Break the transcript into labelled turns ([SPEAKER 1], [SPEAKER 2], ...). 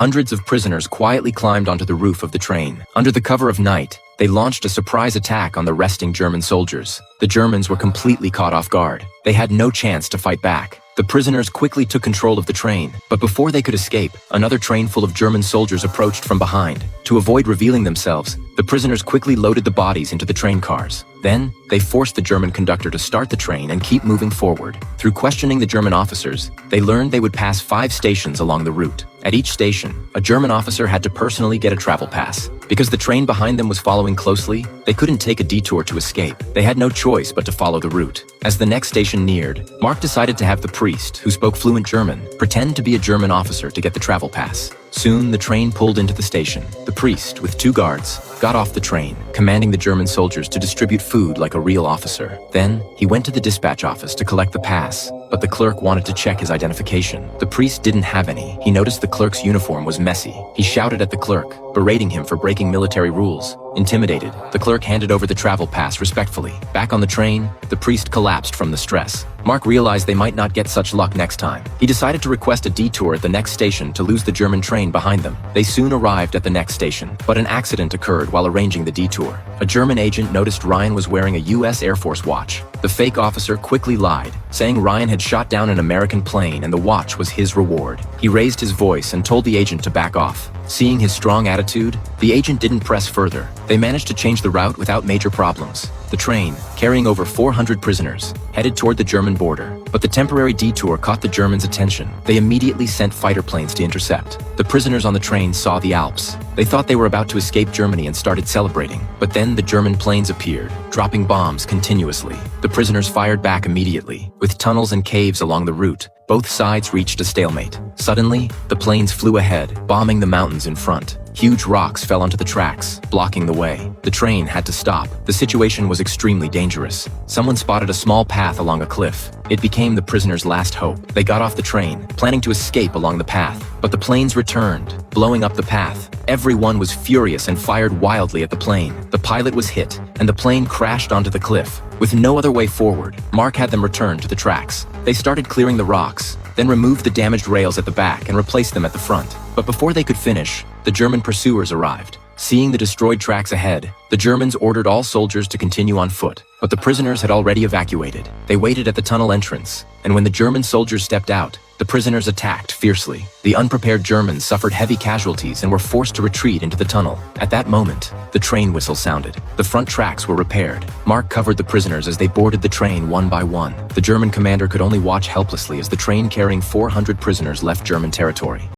[SPEAKER 1] Hundreds of prisoners quietly climbed onto the roof of the train. Under the cover of night, they launched a surprise attack on the resting German soldiers. The Germans were completely caught off guard. They had no chance to fight back. The prisoners quickly took control of the train, but before they could escape, another train full of German soldiers approached from behind. To avoid revealing themselves, the prisoners quickly loaded the bodies into the train cars. Then, they forced the German conductor to start the train and keep moving forward. Through questioning the German officers, they learned they would pass 5 stations along the route. At each station, a German officer had to personally get a travel pass. Because the train behind them was following closely, they couldn't take a detour to escape. They had no choice but to follow the route. As the next station neared, Mark decided to have the priest, who spoke fluent German, pretend to be a German officer to get the travel pass. Soon, the train pulled into the station. The priest, with 2 guards, got off the train, commanding the German soldiers to distribute food like a real officer. Then, he went to the dispatch office to collect the pass, but the clerk wanted to check his identification. The priest didn't have any. He noticed the clerk's uniform was messy. He shouted at the clerk, berating him for breaking military rules. Intimidated, the clerk handed over the travel pass respectfully. Back on the train, the priest collapsed from the stress. Mark realized they might not get such luck next time. He decided to request a detour at the next station to lose the German train behind them. They soon arrived at the next station, but an accident occurred while arranging the detour. A German agent noticed Ryan was wearing a US Air Force watch. The fake officer quickly lied, saying Ryan had shot down an American plane and the watch was his reward. He raised his voice and told the agent to back off. Seeing his strong attitude, the agent didn't press further. They managed to change the route without major problems. The train, carrying over 400 prisoners, headed toward the German border. But the temporary detour caught the Germans' attention. They immediately sent fighter planes to intercept. The prisoners on the train saw the Alps. They thought they were about to escape Germany and started celebrating. But then the German planes appeared, dropping bombs continuously. The prisoners fired back immediately. With tunnels and caves along the route, both sides reached a stalemate. Suddenly, the planes flew ahead, bombing the mountains in front. Huge rocks fell onto the tracks, blocking the way. The train had to stop. The situation was extremely dangerous. Someone spotted a small path along a cliff. It became the prisoners' last hope. They got off the train, planning to escape along the path. But the planes returned, blowing up the path. Everyone was furious and fired wildly at the plane. The pilot was hit, and the plane crashed onto the cliff. With no other way forward, Mark had them return to the tracks. They started clearing the rocks, then removed the damaged rails at the back and replaced them at the front. But before they could finish, the German pursuers arrived. Seeing the destroyed tracks ahead, the Germans ordered all soldiers to continue on foot. But the prisoners had already evacuated. They waited at the tunnel entrance, and when the German soldiers stepped out, the prisoners attacked fiercely. The unprepared Germans suffered heavy casualties and were forced to retreat into the tunnel. At that moment, the train whistle sounded. The front tracks were repaired. Mark covered the prisoners as they boarded the train one by one. The German commander could only watch helplessly as the train carrying 400 prisoners left German territory.